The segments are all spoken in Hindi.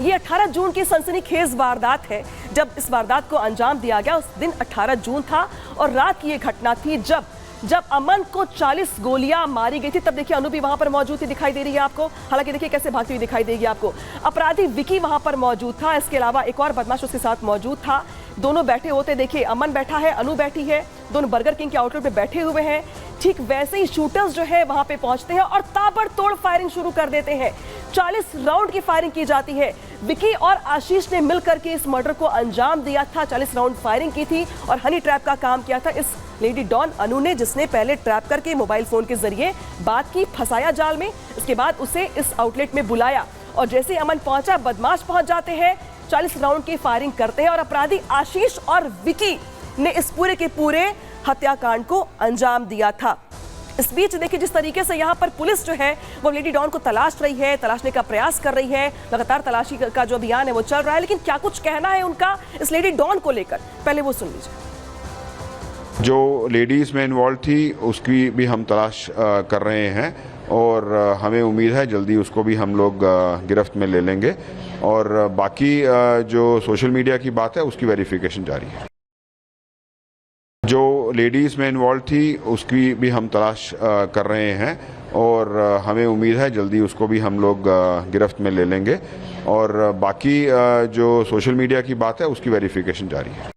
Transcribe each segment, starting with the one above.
ये 18 जून की सनसनीखेज वारदात है। जब इस वारदात को अंजाम दिया गया उस दिन 18 जून था और रात की ये घटना थी जब अमन को 40 गोलियां मारी गई थी। तब देखिए अनु भी वहां पर मौजूद थी, दिखाई दे रही है आपको। हालांकि देखिए कैसे भागती हुई दिखाई देगी आपको। अपराधी विकी वहां पर मौजूद था, इसके अलावा एक और बदमाश उसके साथ मौजूद था। दोनों बैठे होते, देखिए अमन बैठा है, अनु बैठी है, दोनों बर्गर किंग के आउटलेट पे बैठे हुए हैं। ठीक वैसे ही शूटर्स जो है वहां पे पहुंचते हैं और ताबड़तोड़ फायरिंग शुरू कर देते हैं। 40 राउंड की फायरिंग की जाती है। विकी और आशीष ने मिलकर के इस मर्डर को अंजाम दिया था। 40 राउंड फायरिंग की थी और हनी ट्रैप का काम किया था इस लेडी डॉन अनु ने, जिसने पहले ट्रैप करके मोबाइल फोन के जरिए बात की, फंसाया जाल में। इसके बाद उसे इस आउटलेट में बुलाया और जैसे अमन पहुंचा, बदमाश पहुंच जाते हैं, 40 राउंड की फायरिंग करते हैं और अपराधी आशीष और विकी ने इस पूरे के पूरे हत्याकांड को अंजाम दिया था। इस बीच देखिए जिस तरीके से यहाँ पर पुलिस जो है वो लेडी डॉन को तलाश रही है, तलाशने का प्रयास कर रही है। लगातार तलाशी का जो अभियान है वो चल रहा है, लेकिन क्या कुछ कहना है उनका इस लेडी डॉन को लेकर, पहले वो सुन लीजिए। जो लेडीज में इन्वॉल्व थी उसकी भी हम तलाश कर रहे हैं और हमें उम्मीद है जल्दी उसको भी हम लोग गिरफ्त में ले लेंगे और बाकी जो सोशल मीडिया की बात है उसकी वेरिफिकेशन जारी है। जो लेडीज में इन्वॉल्व थी उसकी भी हम तलाश कर रहे हैं और हमें उम्मीद है जल्दी उसको भी हम लोग गिरफ्त में ले लेंगे और बाकी जो सोशल मीडिया की बात है उसकी वेरिफिकेशन जारी है।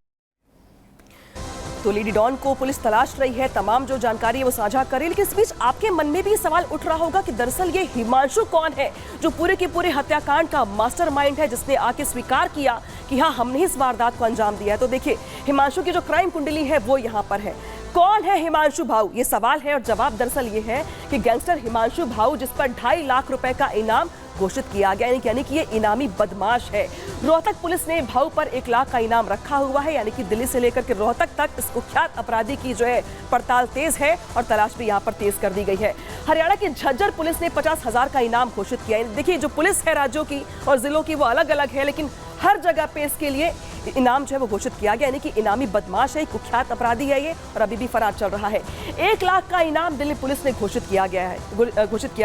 तो लेडी डॉन को पुलिस तलाश रही है, तमाम जो जानकारी है वो साझा कर रही है। लेकिन इस बीच आपके मन में भी सवाल उठ रहा होगा कि दरअसल ये हिमांशु कौन है जो पूरे के पूरे हत्याकांड का मास्टरमाइंड है, जिसने आके स्वीकार किया कि हाँ हमने इस वारदात को अंजाम दिया है। तो देखिए हिमांशु की जो क्राइम कुंडली है वो यहाँ पर है। कौन है हिमांशु भाऊ, ये सवाल है और जवाब दरअसल ये है कि गैंगस्टर हिमांशु भाऊ, जिस पर 2.5 लाख रुपए का इनाम घोषित किया गया, यानी कि ये इनामी बदमाश है। रोहतक पुलिस ने भाऊ पर 1 लाख का इनाम रखा हुआ है, यानी कि दिल्ली से लेकर के रोहतक तक इस कुख्यात अपराधी की जो है पड़ताल तेज है और तलाश भी यहाँ पर तेज कर दी गई है। हरियाणा की झज्जर पुलिस ने 50,000 का इनाम घोषित किया है। देखिए जो पुलिस है राज्यों की और जिलों की वो अलग अलग है, लेकिन हर जगह पे इसके लिए इनाम जो है वो घोषित किया गया, यानी कि इनामी बदमाश है, कुख्यात अपराधी है ये और अभी भी फरार चल रहा है। 1 लाख का इनाम दिल्ली पुलिस ने घोषित किया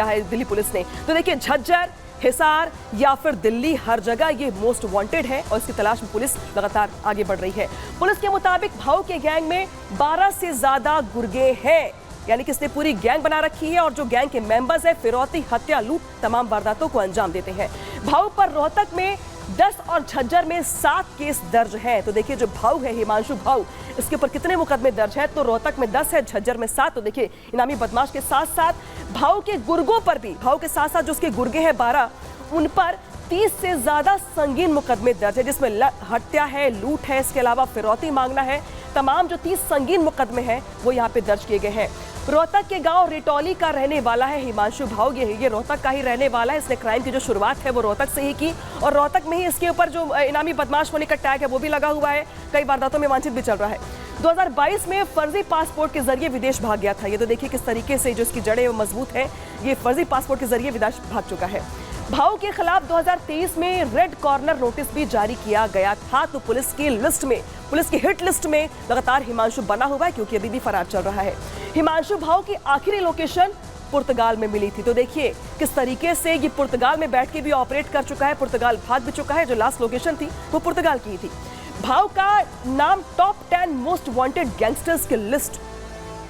है दिल्ली पुलिस ने। तो देखिए झज्जर, हिसार या फिर दिल्ली, हर जगह ये मोस्ट वांटेड है और इसकी तलाश में पुलिस लगातार आगे बढ़ रही है। पुलिस के मुताबिक भाऊ के गैंग में 12 से ज्यादा गुर्गे हैं, यानी कि इसने पूरी गैंग बना रखी है और जो गैंग के मेंबर्स है फिरौती, हत्या, लूट, तमाम वारदातों को अंजाम देते हैं। भाऊ पर रोहतक में 10 और झज्जर में 7 केस दर्ज हैं। तो देखिए जो भाऊ है हिमांशु भाऊ, इसके ऊपर कितने मुकदमे दर्ज हैं, तो रोहतक में 10 है, झज्जर में 7। तो देखिए इनामी बदमाश के साथ साथ भाऊ के गुर्गों पर भी, भाऊ के साथ साथ जो उसके गुर्गे हैं 12, उन पर 30 से ज्यादा संगीन मुकदमे दर्ज है, जिसमें हत्या है, लूट है, इसके अलावा फिरौती मांगना है। तमाम जो 30 संगीन मुकदमे हैं वो यहाँ पे दर्ज किए गए हैं। रोहतक के गांव रिटौली का रहने वाला है हिमांशु भाऊ, ये रोहतक का ही रहने वाला है। इसने क्राइम की जो शुरुआत है वो रोहतक से ही की और रोहतक में ही इसके ऊपर जो इनामी बदमाश होने का टैग है वो भी लगा हुआ है, कई वारदातों में वांछित भी चल रहा है। 2022 में फर्जी पासपोर्ट के जरिए विदेश भाग गया था। ये तो देखिए किस तरीके से जो इसकी जड़ें मजबूत है, ये फर्जी पासपोर्ट के जरिए विदेश भाग चुका है। भाऊ के खिलाफ 2023 में रेड कॉर्नर नोटिस भी जारी किया गया था। तो पुलिस की लिस्ट में, पुलिस की हिट लिस्ट में लगातार हिमांशु बना हुआ है, क्योंकि अभी भी फरार चल रहा है। हिमांशु भाऊ की आखिरी लोकेशन पुर्तगाल में मिली थी। तो देखिए किस तरीके से ये पुर्तगाल में बैठ के भी ऑपरेट कर चुका है, पुर्तगाल भाग भी चुका है। जो लास्ट लोकेशन थी वो पुर्तगाल की थी। भाऊ का नाम टॉप 10 मोस्ट वांटेड गैंगस्टर्स की लिस्ट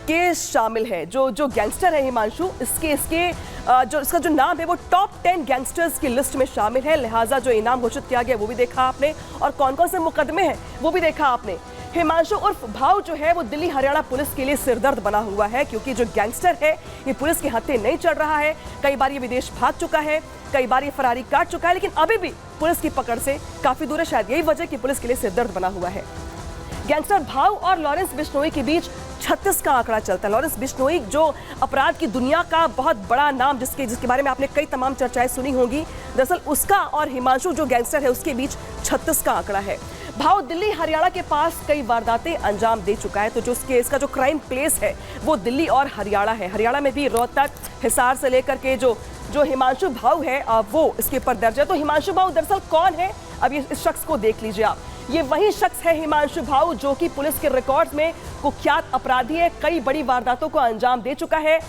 के शामिल है। जो गैंगस्टर है हिमांशु, इसका जो नाम है वो टॉप 10 गैंगस्टर्स की लिस्ट में शामिल है। लिहाजा जो इनाम घोषित किया गया वो भी देखा आपने और कौन कौन से मुकदमे हैं वो भी देखा आपने। हिमांशु उर्फ भाऊ जो है वो दिल्ली हरियाणा पुलिस के लिए सिरदर्द बना हुआ है, क्योंकि जो गैंगस्टर है ये पुलिस के हत्थे नहीं चढ़ रहा है। कई बार ये विदेश भाग चुका है, कई बार ये फरारी काट चुका है, लेकिन अभी भी पुलिस की पकड़ से काफी दूर है। शायद यही वजह कि पुलिस के लिए सिरदर्द बना हुआ है। गैंगस्टर भाऊ और लॉरेंस बिश्नोई के बीच 36 का आंकड़ा चलता है। लॉरेंस बिश्नोई जो अपराध की दुनिया का बहुत बड़ा नाम, जिसके बारे में आपने कई तमाम चर्चाएं सुनी होंगी, दरअसल उसका और हिमांशु जो गैंगस्टर है उसके बीच 36 का आंकड़ा है। भाऊ दिल्ली हरियाणा के पास कई वारदातें अंजाम दे चुका है। तो जो इसका जो क्राइम प्लेस है वो दिल्ली और हरियाणा है। हरियाणा में भी रोहतक, हिसार से लेकर के जो हिमांशु भाऊ है वो इसके ऊपर दर्ज है। तो हिमांशु भाऊ दरअसल कौन है, अब ये इस शख्स को देख लीजिए आप। ये वही शख्स है हिमांशु भाऊ जो कि पुलिस के रिकॉर्ड्स में कुख्यात अपराधी है, कई बड़ी वारदातों को अंजाम दे चुका है।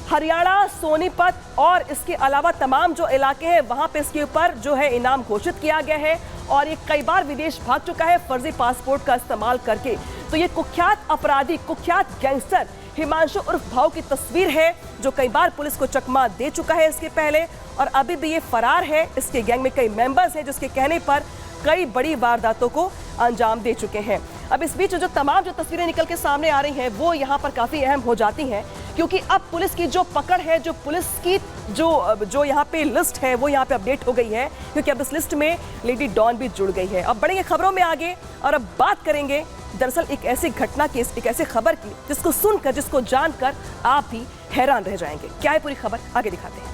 हरियाणा, सोनीपत और इसके अलावा तमाम जो इलाके हैं वहां पे इसके ऊपर जो है इनाम घोषित किया गया है और ये कई बार विदेश भाग चुका है फर्जी पासपोर्ट का इस्तेमाल करके। तो ये कुख्यात अपराधी, कुख्यात गैंगस्टर हिमांशु उर्फ भाऊ की तस्वीर है जो कई बार पुलिस को चकमा दे चुका है इसके पहले और अभी भी ये फरार है। इसके गैंग में कई मेंबर्स हैं जिसके कहने पर कई बड़ी वारदातों को अंजाम दे चुके हैं। अब इस बीच जो तमाम जो तस्वीरें निकल के सामने आ रही हैं वो यहाँ पर काफ़ी अहम हो जाती हैं क्योंकि अब पुलिस की जो पकड़ है, जो पुलिस की जो यहाँ पे लिस्ट है वो यहाँ पे अपडेट हो गई है क्योंकि अब इस लिस्ट में लेडी डॉन भी जुड़ गई है। अब बढ़ेंगे खबरों में आगे और अब बात करेंगे दरअसल एक ऐसी घटना की, एक ऐसी खबर की जिसको सुनकर, जिसको जानकर आप भी हैरान रह जाएंगे। क्या है पूरी खबर, आगे दिखाते हैं।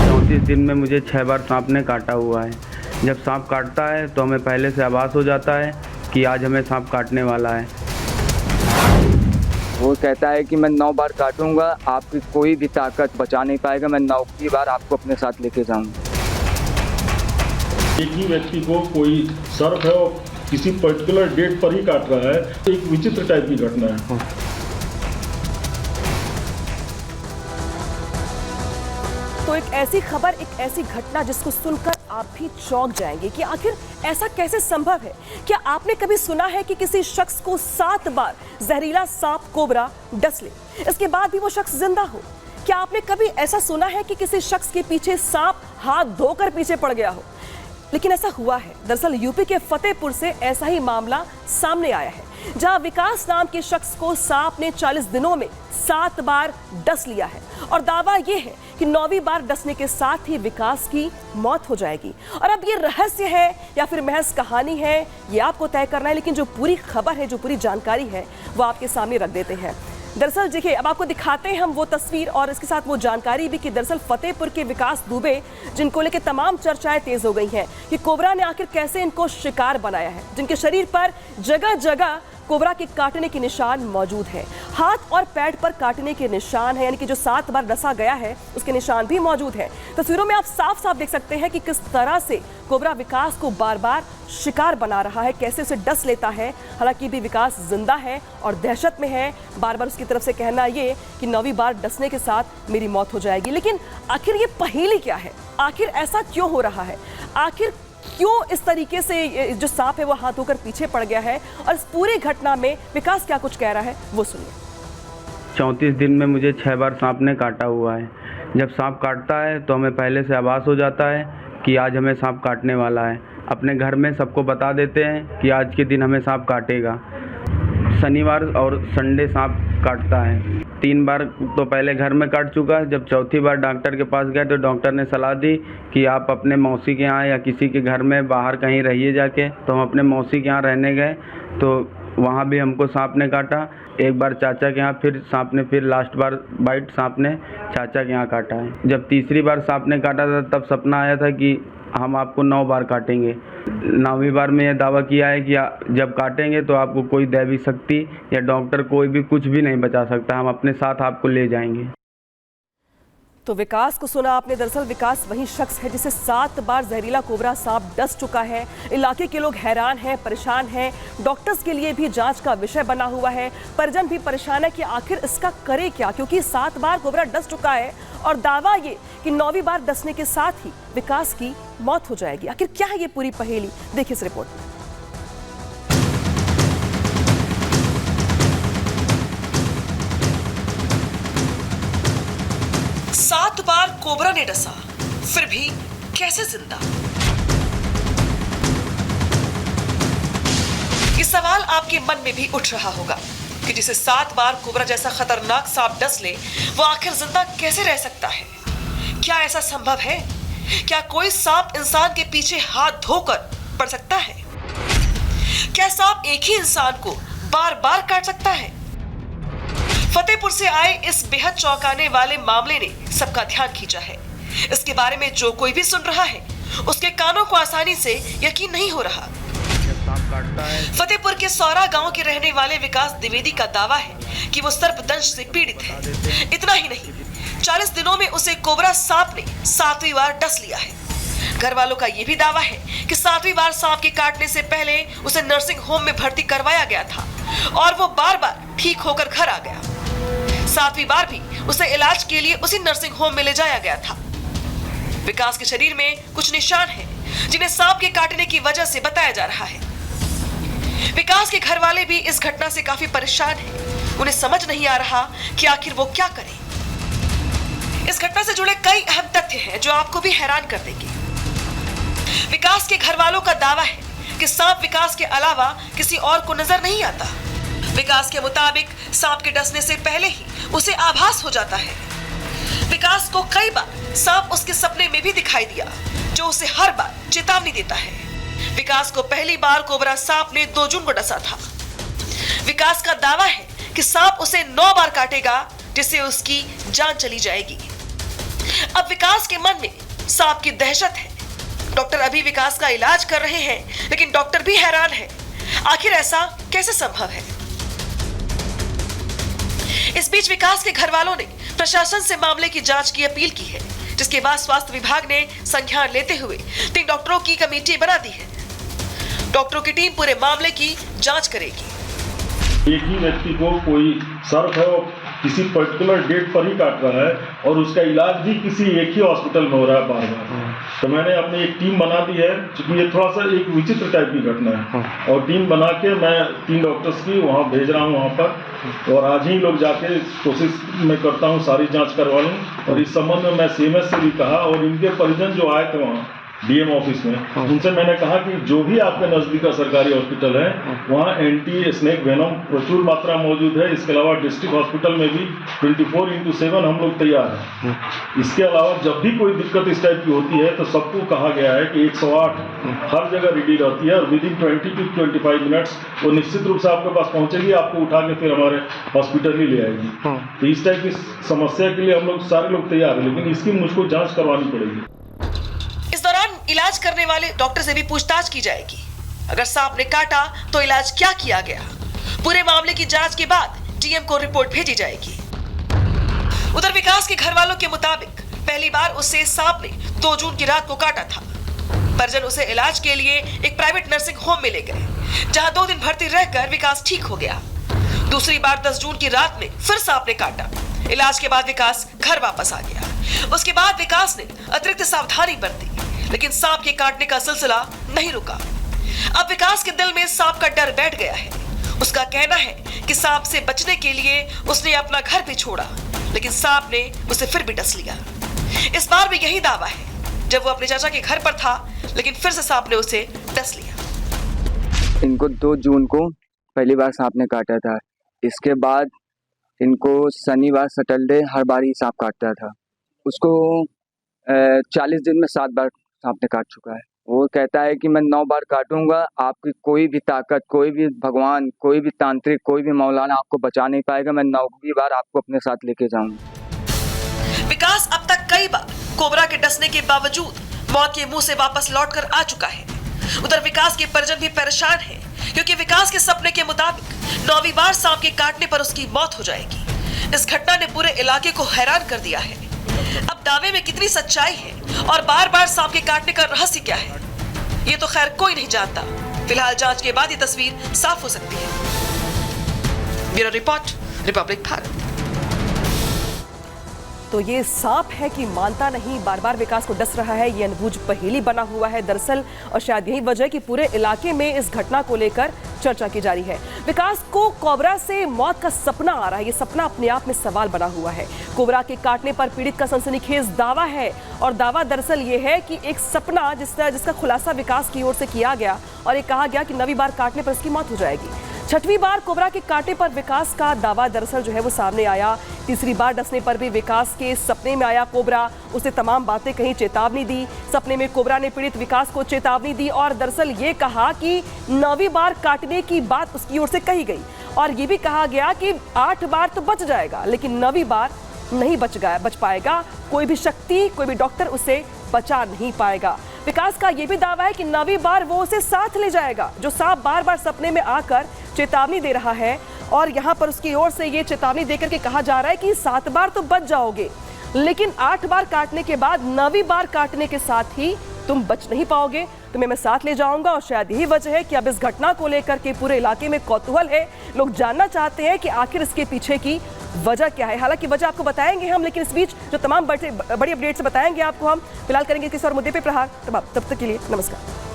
34 दिन में मुझे 6 बार सांप ने काटा हुआ है। जब सांप काटता है तो हमें पहले से आभास हो जाता है कि आज हमें सांप काटने वाला है। वो कहता है कि मैं 9 बार काटूंगा, आपकी कोई भी ताकत बचा नहीं पाएगा, मैं 9वीं बार आपको अपने साथ लेके जाऊंगा। एक ही व्यक्ति को कोई सर्प है और किसी पर्टिकुलर डेट पर ही काट रहा है, एक विचित्र टाइप की घटना है। तो एक ऐसी खबर, एक ऐसी घटना जिसको सुनकर आप भी चौंक जाएंगे कि आखिर ऐसा कैसे संभव है। क्या आपने कभी सुना है कि किसी शख्स को 7 बार जहरीला सांप कोबरा डस ले, इसके बाद भी वो शख्स जिंदा हो? क्या आपने कभी ऐसा सुना है कि किसी शख्स के पीछे सांप हाथ धोकर पीछे पड़ गया हो? लेकिन ऐसा हुआ है। दरअसल यूपी के फतेहपुर से ऐसा ही मामला सामने आया है जहां विकास नाम के शख्स को सांप ने 40 दिनों में 7 बार डस लिया है और दावा यह है कि 9वीं बार डसने के साथ ही विकास की मौत हो जाएगी। और अब ये रहस्य है या फिर महज कहानी है, ये आपको तय करना है, लेकिन जो पूरी खबर है, जो पूरी जानकारी है वो आपके सामने रख देते हैं। दरअसल देखिए, अब आपको दिखाते हैं हम वो तस्वीर और इसके साथ वो जानकारी भी कि दरअसल फतेहपुर के विकास दुबे, जिनको लेकर तमाम चर्चाएं तेज हो गई हैं कि कोबरा ने आखिर कैसे इनको शिकार बनाया है, जिनके शरीर पर जगह जगह कोबरा के काटने के निशान मौजूद है, हाथ और पैर पर काटने के निशान है, यानी कि जो 7 बार डसा गया है उसके निशान भी मौजूद है। तस्वीरों में आप साफ साफ देख सकते हैं कि किस तरह से कोबरा विकास को बार बार शिकार बना रहा है, कैसे उसे डस लेता है। हालांकि भी विकास जिंदा है और दहशत में है। बार बार उसकी तरफ से कहना ये कि 9वीं बार डसने के साथ मेरी मौत हो जाएगी। लेकिन आखिर ये पहेली क्या है? आखिर ऐसा क्यों हो रहा है? आखिर क्यों इस तरीके से जो सांप है वो हाथ धोकर पीछे पड़ गया है? और इस पूरी घटना में विकास क्या कुछ कह रहा है वो सुनिए। 34 दिन में मुझे 6 बार सांप ने काटा हुआ है। जब सांप काटता है तो हमें पहले से आभास हो जाता है कि आज हमें सांप काटने वाला है। अपने घर में सबको बता देते हैं कि आज के दिन हमें सांप काटेगा। शनिवार और संडे सांप काटता है। 3 बार तो पहले घर में काट चुका है। जब 4थी बार डॉक्टर के पास गए तो डॉक्टर ने सलाह दी कि आप अपने मौसी के यहाँ या किसी के घर में बाहर कहीं रहिए जाके। तो हम अपने मौसी के यहाँ रहने गए तो वहाँ भी हमको सांप ने काटा। एक बार चाचा के यहाँ फिर सांप ने, फिर लास्ट बार बाइट सांप ने चाचा के यहाँ काटा है। जब तीसरी बार सांप ने काटा था तब सपना आया था कि हम आपको 9 बार काटेंगे। 9वीं बार में यह दावा किया है कि जब काटेंगे तो आपको कोई दैवी शक्ति या डॉक्टर कोई भी कुछ भी नहीं बचा सकता, हम अपने साथ आपको ले जाएंगे। तो विकास को सुना आपने। दरअसल विकास वही शख्स है जिसे 7 बार जहरीला कोबरा सांप डस चुका है। इलाके के लोग हैरान हैं, परेशान हैं। डॉक्टर्स के लिए भी जांच का विषय बना हुआ है। परिजन भी परेशान है कि आखिर इसका करे क्या, क्योंकि 7 बार कोबरा डस चुका है और दावा ये कि 9वीं बार डसने के साथ ही विकास की मौत हो जाएगी। आखिर क्या है ये पूरी पहेली, देखिए इस रिपोर्ट में। 7 बार कोबरा ने डसा, फिर भी कैसे जिंदा? ये सवाल आपके मन में भी उठ रहा होगा कि जिसे 7 बार कोबरा जैसा खतरनाक सांप डस ले वो आखिर जिंदा कैसे रह सकता है? क्या ऐसा संभव है? क्या कोई सांप इंसान के पीछे हाथ धोकर पड़ सकता है? क्या सांप एक ही इंसान को बार बार काट सकता है? फतेहपुर से आए इस बेहद चौंकाने वाले मामले ने सबका ध्यान खींचा है। इसके बारे में जो कोई भी सुन रहा है उसके कानों को आसानी से यकीन नहीं हो रहा। फतेहपुर के सौरा गांव के रहने वाले विकास द्विवेदी का दावा है कि वो सर्पदंश से पीड़ित है। इतना ही नहीं, 40 दिनों में उसे कोबरा सांप ने 7वीं बार डस लिया है। घर वालों का यह भी दावा है कि 7वीं बार सांप के काटने से पहले उसे नर्सिंग होम में भर्ती करवाया गया था और वो बार-बार ठीक होकर घर आ गया। 7वीं बार भी उसे इलाज के लिए उसी नर्सिंग होम में ले जाया गया था। विकास के शरीर में कुछ निशान हैं जिन्हें सांप के काटने की वजह से बताया जा रहा है। विकास के घर वाले भी इस घटना से काफी परेशान हैं। उन्हें समझ नहीं आ रहा कि आखिर वो क्या करें। इस घटना से जुड़े कई अहम तथ्य हैं जो आपको भी हैरान कर देंगे। विकास के घर वालों का दावा है कि सांप विकास के अलावा किसी और को नजर नहीं आता। विकास के मुताबिक सांप के डसने से पहले ही उसे आभास हो जाता है। विकास को कई बार सांप उसके सपने में भी दिखाई दिया, जो उसे हर बार चेतावनी देता है। विकास को पहली बार कोबरा सांप ने 2 जून को डसा था। विकास का दावा है कि सांप उसे 9 बार काटेगा, जिससे उसकी जान चली जाएगी। अब विकास के मन में सांप की दहशत है। डॉक्टर अभी विकास का इलाज कर रहे हैं, लेकिन डॉक्टर भी हैरान है, आखिर ऐसा कैसे संभव है। इस बीच विकास के घर वालों ने प्रशासन से मामले की जांच की अपील की है, जिसके बाद स्वास्थ्य विभाग ने संज्ञान लेते हुए 3 डॉक्टरों की कमेटी बना दी है। डॉक्टरों की टीम पूरे मामले की जांच करेगी। एक ही व्यक्ति को कोई सर्प है वो किसी पर्टिकुलर डेट पर ही काट रहा है और उसका इलाज भी किसी एक ही हॉस्पिटल में हो रहा है बार बार। तो मैंने अपनी एक टीम बना दी है, क्योंकि ये थोड़ा सा एक विचित्र टाइप की घटना है, और टीम बना के मैं 3 डॉक्टर्स की वहाँ भेज रहा हूँ वहाँ पर, और आज ही लोग जाके कोशिश मैं करता हूँ सारी जांच करवा लूँ। और इस संबंध में मैं CMS से भी कहा, और इनके परिजन जो आए थे वहाँ DM ऑफिस में, उनसे मैंने कहा कि जो भी आपके नजदीक का सरकारी हॉस्पिटल है वहाँ एंटी स्नेक वेनम प्रचुर मात्रा मौजूद है। इसके अलावा डिस्ट्रिक्ट हॉस्पिटल में भी 24/7 हम लोग तैयार हैं। इसके अलावा जब भी कोई दिक्कत इस टाइप की होती है तो सबको कहा गया है कि 108 हर जगह रेडी रहती है, और विदिन 20 to 25 मिनट्स वो निश्चित रूप से आपके पास पहुंचेगी, आपको उठा के फिर हमारे हॉस्पिटल ही ले आएगी। तो इस टाइप की समस्या के लिए हम लोग सारे लोग तैयार हैं, लेकिन इसकी मुझको जाँच करवानी पड़ेगी। इस दौरान इलाज करने वाले डॉक्टर से भी पूछताछ की जाएगी। अगर सांप ने काटा तो इलाज क्या किया गया। पूरे मामले की जांच के बाद DM को रिपोर्ट भेजी जाएगी। उधर विकास के घर वालों के मुताबिक पहली बार उसे सांप ने 2 जून की रात को काटा था। परिजन उसे इलाज के लिए एक प्राइवेट नर्सिंग होम में ले गए, जहां 2 दिन भर्ती रहकर विकास ठीक हो गया। दूसरी बार 10 जून की रात में फिर सांप ने काटा। इलाज के बाद विकास घर वापस आ गया। उसके बाद विकास ने अतिरिक्त सावधानी बरती, लेकिन सांप के काटने का सिलसिला नहीं रुका। अब विकास के दिल में सांप का डर बैठ गया है। उसका कहना है कि सांप से बचने के लिए उसने अपना घर भी छोड़ा, लेकिन सांप ने उसे फिर भी डस लिया। इस बार भी यही दावा है, जब वो अपने चाचा के घर पर था, लेकिन फिर से सांप ने उसे डस लिया। इनको 2 जून को पहली बार सांप ने काटा था। इसके बाद इनको शनिवार सैटरडे हर बार ही सांप काटता था। उसको 40 दिन में 7 बार सांप ने काट चुका है। वो कहता है कि मैं 9 बार काटूंगा, आपकी कोई भी ताकत, कोई भी भगवान, कोई भी तांत्रिक, कोई भी मौलाना आपको बचा नहीं पाएगा। मैं 9वीं बार आपको अपने साथ लेके जाऊंगा। विकास अब तक कई बार कोबरा के डसने के बावजूद मौत के मुंह से वापस लौटकर आ चुका है। उधर विकास के परिजन भी परेशान हैं, क्योंकि विकास के सपने के मुताबिक 9वीं बार सांप के काटने पर उसकी मौत हो जाएगी। इस घटना ने पूरे इलाके को हैरान कर दिया है। अब दावे में कितनी सच्चाई है और बार बार सांप के काटने का रहस्य क्या है, ये तो खैर कोई नहीं जानता। फिलहाल जांच के बाद ये तस्वीर साफ हो सकती है। Bureau report, Republic Bharat. तो ये सांप है कि मानता नहीं, बार बार विकास को डस रहा है, ये अनबूझ पहेली बना हुआ है दरअसल, और शायद यही वजह कि पूरे इलाके में इस घटना को लेकर चर्चा की जा रही है। विकास को कोबरा से मौत का सपना आ रहा है, ये सपना अपने आप में सवाल बना हुआ है। कोबरा के काटने पर पीड़ित का सनसनीखेज दावा है, और दावा दरअसल ये है कि एक सपना जिसका खुलासा विकास की ओर से किया गया, और ये कहा गया कि 9वीं बार काटने पर उसकी मौत हो जाएगी। 6वीं बार कोबरा के कांटे पर विकास का दावा दरअसल जो है वो सामने आया। तीसरी बार डसने पर भी विकास के सपने में आया कोबरा, उसे तमाम बातें कहीं, चेतावनी दी। सपने में कोबरा ने पीड़ित विकास को चेतावनी दी और दरअसल ये कहा कि 9वीं बार काटने की बात उसकी ओर से कही गई, और ये भी कहा गया कि 8 बार तो बच जाएगा, लेकिन 9वीं बार नहीं बच पाएगा। कोई भी शक्ति, कोई भी डॉक्टर उसे बचा नहीं पाएगा। विकास का यह भी दावा है कि 9वीं बार वो उसे साथ ले जाएगा, जो सांप बार बार सपने में आकर चेतावनी दे रहा है, और यहाँ पर उसकी ओर से ये चेतावनी देकर के कहा जा रहा है कि 7 बार तो बच जाओगे, लेकिन 8 बार काटने के बाद 9वीं बार काटने के साथ ही तुम बच नहीं पाओगे, तुम्हें मैं साथ ले जाऊंगा। और शायद यही वजह है कि अब इस घटना को लेकर के पूरे इलाके में कौतूहल है, लोग जानना चाहते हैं कि आखिर इसके पीछे की वजह क्या है। हालांकि वजह आपको बताएंगे हम, लेकिन इस बीच जो तमाम बड़ी अपडेट्स बताएंगे आपको हम। फिलहाल करेंगे किसी और मुद्दे पे प्रहार। तब तक के लिए नमस्कार।